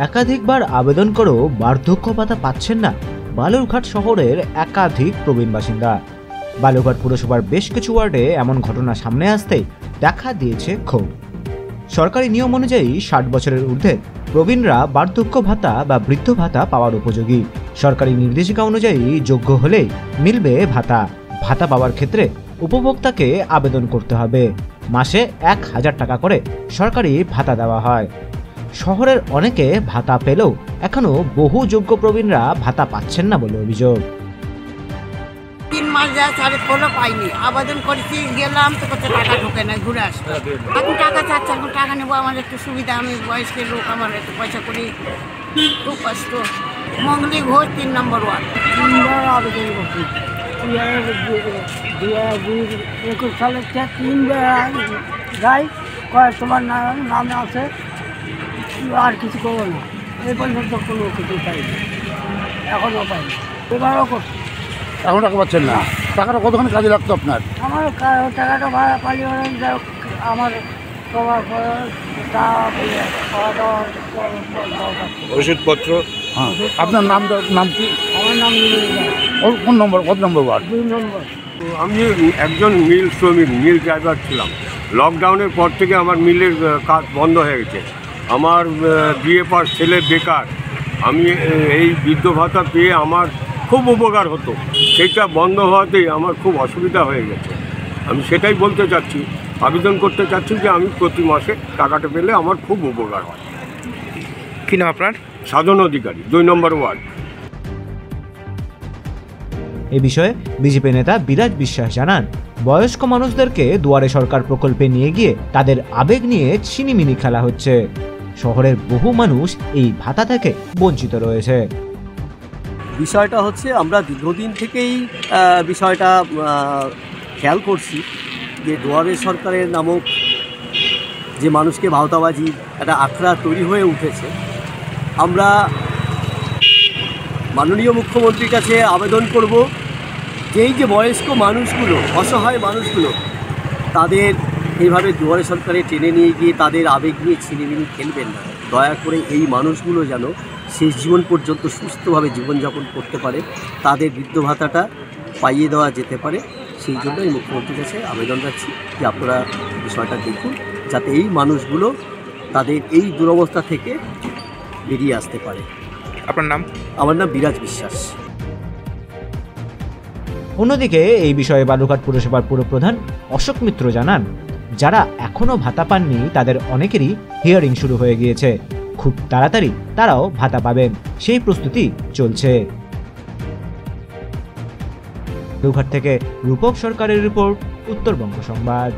একাধিকবার আবেদন করেও বার্ধক্য ভাতা পাচ্ছেন না বালুরঘাট শহরের একাধিক প্রবীণ বাসিন্দা। বালুরঘাট পুরসভার বেশ কিছু ওয়ার্ডে এমন ঘটনা সামনে আসতেই দেখা দিয়েছে ক্ষোভ। সরকারি নিয়ম অনুযায়ী 60 বছরের ঊর্ধ্বে প্রবীণরা বার্ধক্য ভাতা বা বৃদ্ধ ভাতা পাওয়ার উপযোগী। সরকারি নির্দেশিকা অনুযায়ী যোগ্য হলেই মিলবে ভাতা। ভাতা পাওয়ার ক্ষেত্রে উপভোক্তাকে আবেদন করতে হবে। মাসে 1000 টাকা করে সরকারি ভাতা দেওয়া হয়। শহরের অনেকে ভাতা পেলেও এখনো বহু যোগ্য প্রবীণরা ভাতা পাচ্ছেন না বলে অভিযোগ। 3 মাস যা সাড়ে কোনো পাইনি, আবেদন করেছি, গেলাম তো কত টাকা ঢোকে না, ঘুরে আসবে। এখন টাকা চাচ্ছে, এখন টাকা নেবো, আমার একটু সুবিধা, আমি বয়স্ক লোক, আমার একটু পয়সা করি, খুব কষ্ট। মঙ্গলি ঘোষ 3 নম্বর ওয়ার্ড। 3বার আবেদন করছি, 2021 সালের 3বার যাই কয় তোমার নামে আছে, আর কিছু করবো না। এই পর্যন্ত কোনো কিছু পাইনি, এখনও পাইনি। এবারও করছি, এখন টাকা পাচ্ছেন না। টাকাটা কতখানি কাজে লাগতো আপনার? আমার টাকাটা ভাড়া পালি আমার খাওয়া দাওয়া ওষুধপত্র। হ্যাঁ, আপনার নাম কি? আমার নাম কোন নম্বর, কত নম্বর ওয়ার্ড? 2 নম্বর। আমি একজন মিল শ্রমিক, মিল ড্রাইভার ছিলাম। লকডাউনের পর থেকে আমার মিলের কাজ বন্ধ হয়ে গেছে। আমার বিয়ে পাস ছেলে বেকার। আমি এই বৃদ্ধ ভাতা পেয়ে আমার খুব উপকার হতো, সেটা বন্ধ হওয়াতেই আমার খুব অসুবিধা হয়ে গেছে। আমি সেটাই বলতে চাচ্ছি, আবেদন করতে চাচ্ছি যে আমি প্রতি মাসে টাকাটা পেলে আমার খুব উপকার হয়। কি নাম আপনার? সাধন অধিকারী, 2 নম্বর ওয়ার্ড। এ বিষয়ে বিজেপি নেতা বিরাজ বিশ্বাস জানান, বয়স্ক মানুষদেরকে দুয়ারে সরকার প্রকল্পে নিয়ে গিয়ে তাদের আবেগ নিয়ে ছিনিমিনি খেলা হচ্ছে। শহরের বহু মানুষ এই ভাতা থেকে বঞ্চিত রয়েছে। বিষয়টা হচ্ছে, আমরা দীর্ঘদিন থেকেই বিষয়টা খেয়াল করছি যে দুয়ারে সরকারের নামক যে মানুষকে ভাওতাবাজির একটা আখড়া তৈরি হয়ে উঠেছে। আমরা মাননীয় মুখ্যমন্ত্রীর কাছে আবেদন করব যে এই যে বয়স্ক মানুষগুলো, অসহায় মানুষগুলো, তাদের এইভাবে দুয়ারে সরকারে টেনে নিয়ে গিয়ে তাদের আবেগ নিয়ে ছিনিমিনি খেলবেন না। দয়া করে এই মানুষগুলো যেন শেষ জীবন পর্যন্ত সুস্থভাবে জীবনযাপন করতে পারে, তাদের বৃদ্ধ ভাতাটা পাইয়ে দেওয়া যেতে পারে। সেই জন্যই মুখ্যমন্ত্রীর কাছে আবেদন রাখছি যে আপনারা বিষয়টা দেখুন, যাতে এই মানুষগুলো তাদের এই দুরবস্থা থেকে বেরিয়ে আসতে পারে। আপনার নাম? আমার নাম বিরাজ বিশ্বাস। অন্যদিকে এই বিষয়ে বালুরঘাট পুরসভার পুরপ্রধান অশোক মিত্র জানান, যারা এখনো ভাতা পাননি তাদের অনেকেরই হিয়ারিং শুরু হয়ে গিয়েছে। খুব তাড়াতাড়ি তারাও ভাতা পাবেন, সেই প্রস্তুতি চলছে। বালুরঘাট থেকে রূপক সরকারের রিপোর্ট, উত্তরবঙ্গ সংবাদ।